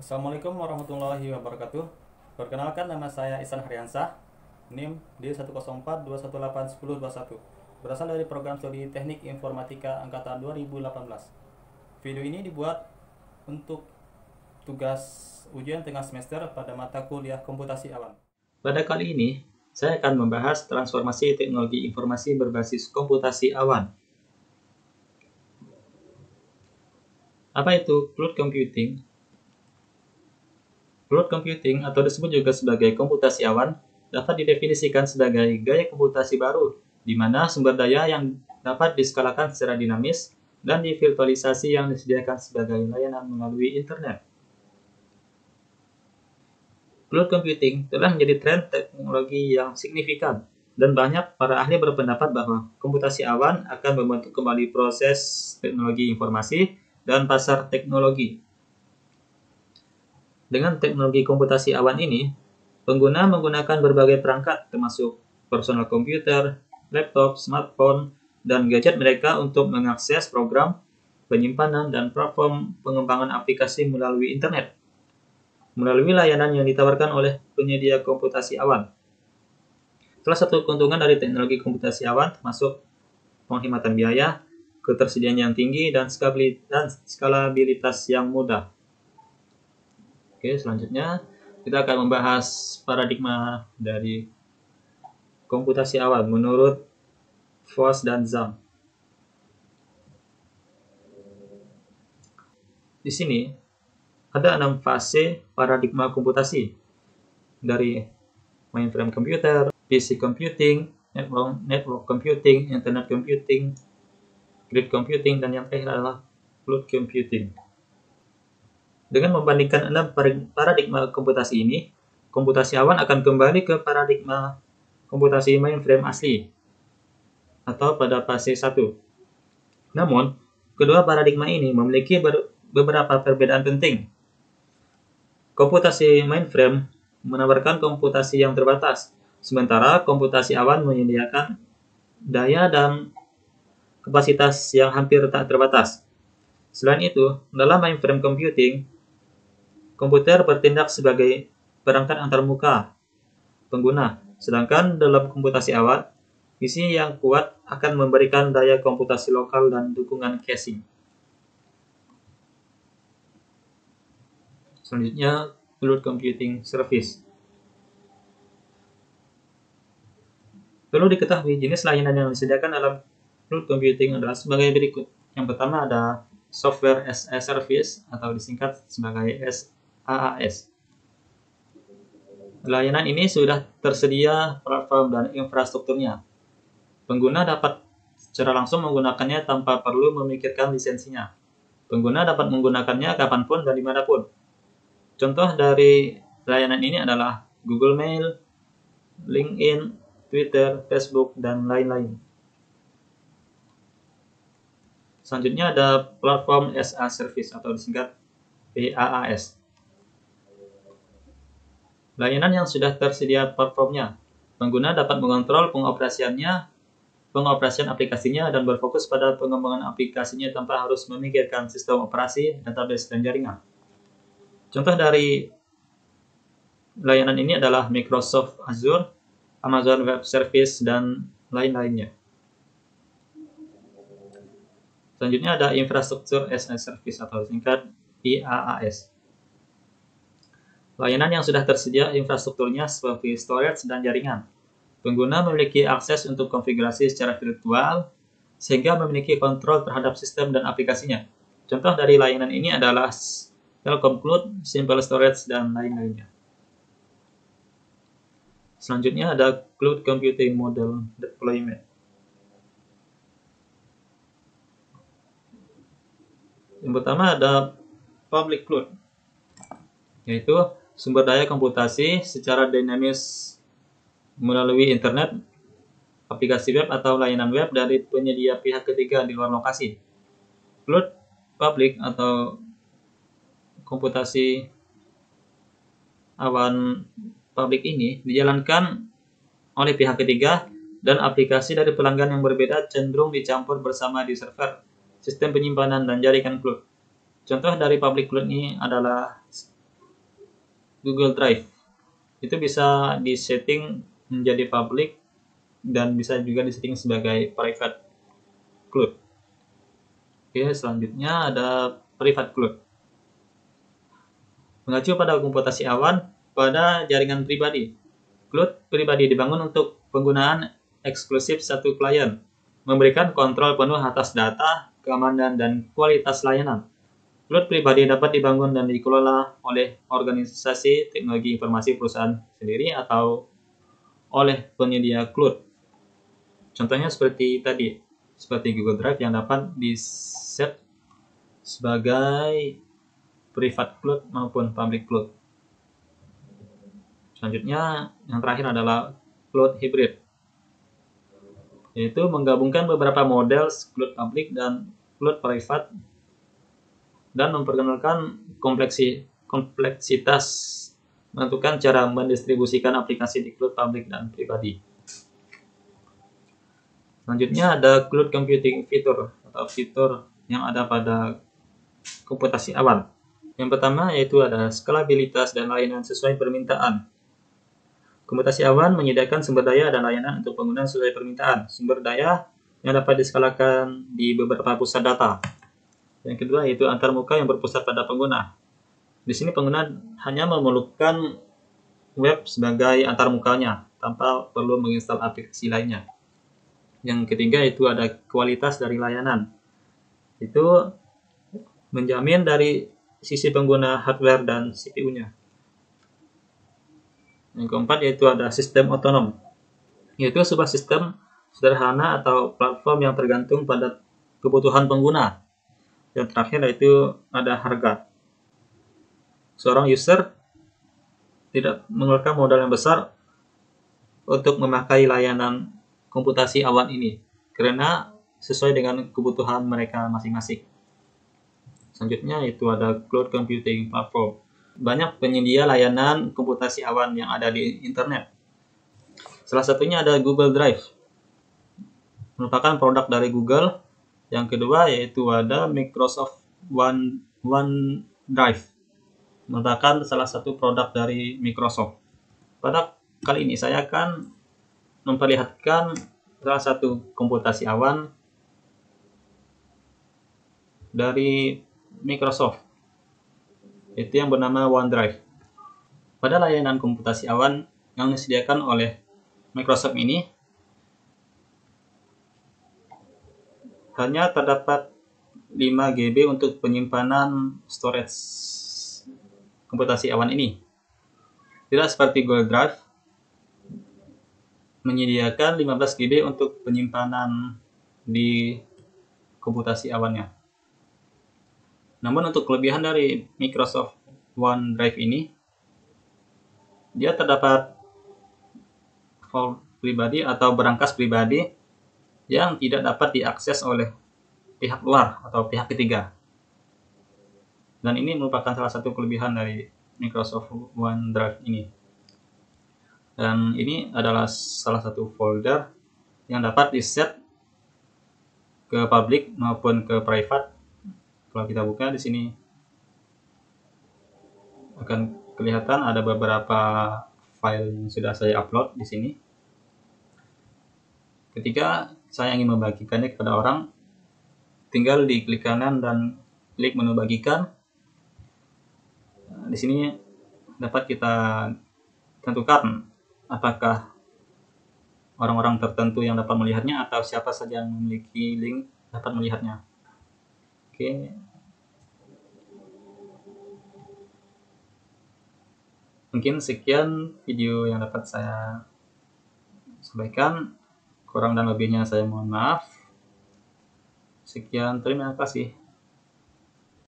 Assalamualaikum warahmatullahi wabarakatuh. Perkenalkan, nama saya Ihsan Haryansah, NIM D104218101. Berasal dari program studi Teknik Informatika angkatan 2018. Video ini dibuat untuk tugas ujian tengah semester pada mata kuliah komputasi awan. Pada kali ini, saya akan membahas transformasi teknologi informasi berbasis komputasi awan. Apa itu cloud computing? Cloud computing atau disebut juga sebagai komputasi awan dapat didefinisikan sebagai gaya komputasi baru di mana sumber daya yang dapat diskalakan secara dinamis dan divirtualisasi yang disediakan sebagai layanan melalui internet. Cloud computing telah menjadi tren teknologi yang signifikan dan banyak para ahli berpendapat bahwa komputasi awan akan membentuk kembali proses teknologi informasi dan pasar teknologi. Dengan teknologi komputasi awan ini, pengguna menggunakan berbagai perangkat termasuk personal komputer, laptop, smartphone, dan gadget mereka untuk mengakses program, penyimpanan, dan platform pengembangan aplikasi melalui internet. Melalui layanan yang ditawarkan oleh penyedia komputasi awan. Salah satu keuntungan dari teknologi komputasi awan termasuk penghematan biaya, ketersediaan yang tinggi, dan skalabilitas yang mudah. Oke, selanjutnya kita akan membahas paradigma dari komputasi awan menurut Voss dan Zhang. Di sini ada 6 fase paradigma komputasi, dari mainframe computer, PC computing, network computing, internet computing, grid computing, dan yang terakhir adalah cloud computing. Dengan membandingkan 6 paradigma komputasi ini, komputasi awan akan kembali ke paradigma komputasi mainframe asli atau pada fase 1. Namun, kedua paradigma ini memiliki beberapa perbedaan penting. Komputasi mainframe menawarkan komputasi yang terbatas, sementara komputasi awan menyediakan daya dan kapasitas yang hampir tak terbatas. Selain itu, dalam mainframe computing, komputer bertindak sebagai perangkat antarmuka pengguna, sedangkan dalam komputasi awan, misi yang kuat akan memberikan daya komputasi lokal dan dukungan caching. Selanjutnya, cloud computing service. Perlu diketahui, jenis layanan yang disediakan dalam cloud computing adalah sebagai berikut. Yang pertama ada software as a service atau disingkat sebagai SaaS. Layanan ini sudah tersedia platform dan infrastrukturnya. Pengguna dapat secara langsung menggunakannya tanpa perlu memikirkan lisensinya. Pengguna dapat menggunakannya kapanpun dan dimanapun. Contoh dari layanan ini adalah Google Mail, LinkedIn, Twitter, Facebook, dan lain-lain. Selanjutnya ada platform as a service atau disingkat PaaS. Layanan yang sudah tersedia platformnya. Pengguna dapat mengontrol pengoperasian aplikasinya dan berfokus pada pengembangan aplikasinya tanpa harus memikirkan sistem operasi, database, dan jaringan. Contoh dari layanan ini adalah Microsoft Azure, Amazon Web Service, dan lain-lainnya. Selanjutnya ada infrastruktur as a service atau singkat IaaS. Layanan yang sudah tersedia infrastrukturnya seperti storage dan jaringan. Pengguna memiliki akses untuk konfigurasi secara virtual sehingga memiliki kontrol terhadap sistem dan aplikasinya. Contoh dari layanan ini adalah Telkom Cloud, Simple Storage, dan lain-lainnya. Selanjutnya ada Cloud Computing Model Deployment. Yang pertama ada Public Cloud, yaitu sumber daya komputasi secara dinamis melalui internet, aplikasi web, atau layanan web dari penyedia pihak ketiga di luar lokasi. Cloud Public atau komputasi awan publik ini dijalankan oleh pihak ketiga dan aplikasi dari pelanggan yang berbeda cenderung dicampur bersama di server, sistem penyimpanan, dan jaringan cloud. Contoh dari public cloud ini adalah Google Drive. Itu bisa disetting menjadi public dan bisa juga disetting sebagai private cloud. Oke, selanjutnya ada private cloud. Mengacu pada komputasi awan pada jaringan pribadi. Cloud pribadi dibangun untuk penggunaan eksklusif satu klien, memberikan kontrol penuh atas data, keamanan, dan kualitas layanan. Cloud pribadi dapat dibangun dan dikelola oleh organisasi teknologi informasi perusahaan sendiri atau oleh penyedia cloud. Contohnya seperti tadi, seperti Google Drive yang dapat di-set sebagai private cloud maupun public cloud. Selanjutnya, yang terakhir adalah cloud hybrid, yaitu menggabungkan beberapa model cloud public dan cloud private dan memperkenalkan kompleksitas menentukan cara mendistribusikan aplikasi di cloud public dan pribadi. Selanjutnya ada cloud computing fitur atau fitur yang ada pada komputasi awan. Yang pertama yaitu ada skalabilitas dan layanan sesuai permintaan. Komputasi awan menyediakan sumber daya dan layanan untuk penggunaan sesuai permintaan. Sumber daya yang dapat diskalakan di beberapa pusat data. Yang kedua yaitu antarmuka yang berpusat pada pengguna. Di sini pengguna hanya memerlukan web sebagai antarmukanya tanpa perlu menginstal aplikasi lainnya. Yang ketiga itu ada kualitas dari layanan. Itu menjamin dari sisi pengguna hardware dan CPU-nya. Yang keempat yaitu ada sistem otonom, yaitu sebuah sistem sederhana atau platform yang tergantung pada kebutuhan pengguna. Yang terakhir yaitu ada harga. Seorang user tidak mengeluarkan modal yang besar untuk memakai layanan komputasi awan ini, karena sesuai dengan kebutuhan mereka masing-masing. Selanjutnya yaitu ada cloud computing platform. Banyak penyedia layanan komputasi awan yang ada di internet. Salah satunya ada Google Drive, merupakan produk dari Google. Yang kedua yaitu ada Microsoft OneDrive, merupakan salah satu produk dari Microsoft. Pada kali ini saya akan memperlihatkan salah satu komputasi awan dari Microsoft, itu yang bernama OneDrive. Pada layanan komputasi awan yang disediakan oleh Microsoft ini, hanya terdapat 5 GB untuk penyimpanan storage komputasi awan ini. Tidak seperti Google Drive, menyediakan 15 GB untuk penyimpanan di komputasi awannya. Namun untuk kelebihan dari Microsoft OneDrive ini, dia terdapat file pribadi atau berangkas pribadi yang tidak dapat diakses oleh pihak luar atau pihak ketiga. Dan ini merupakan salah satu kelebihan dari Microsoft OneDrive ini. Dan ini adalah salah satu folder yang dapat di-set ke public maupun ke private. Kalau kita buka di sini akan kelihatan ada beberapa file yang sudah saya upload di sini. Ketika saya ingin membagikannya kepada orang, tinggal diklik kanan dan klik menu bagikan. Di sini dapat kita tentukan apakah orang-orang tertentu yang dapat melihatnya atau siapa saja yang memiliki link dapat melihatnya. Oke. Mungkin sekian video yang dapat saya sampaikan. Kurang dan lebihnya saya mohon maaf. Sekian, terima kasih.